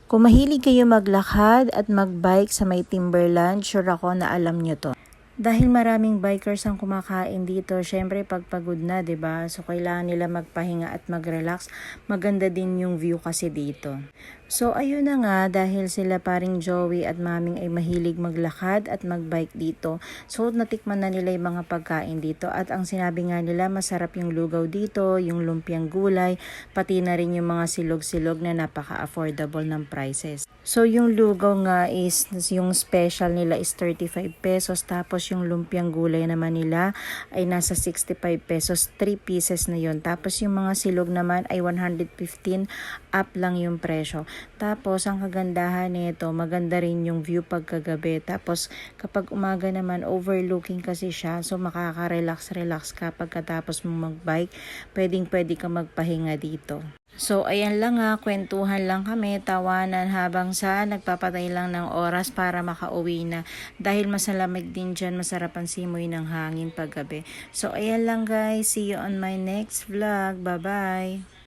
Kung mahilig kayo maglakad at magbike sa may Timberland, sure ako na alam nyo to. Dahil maraming bikers ang kumakain dito, syempre pagpagod na, 'di ba? So kailangan nila magpahinga at mag-relax. Maganda din yung view kasi dito. So ayun na nga, dahil sila paring Joey at maming ay mahilig maglakad at magbike dito. So natikman na nila yung mga pagkain dito at ang sinabi nga nila masarap yung lugaw dito, yung lumpiang gulay, pati na rin yung mga silog-silog na napaka-affordable ng prices. So yung lugaw nga is yung special nila is 35 pesos, tapos yung lumpiang gulay naman nila ay nasa 65 pesos, 3 pieces na yun. Tapos yung mga silog naman ay 115, up lang yung presyo. Tapos ang kagandahan nito, maganda rin yung view pagkagabi. Tapos kapag umaga naman, overlooking kasi siya, so makaka-relax ka pagkatapos mo magbike. Pwedeng-pwede ka magpahinga dito. So ayan lang kwentuhan lang kami, tawanan habang sa nagpapatay lang ng oras para makauwi na. Dahil masalamig din dyan, masarap ang simoy ng hangin paggabi. So ayan lang guys, see you on my next vlog. Bye bye!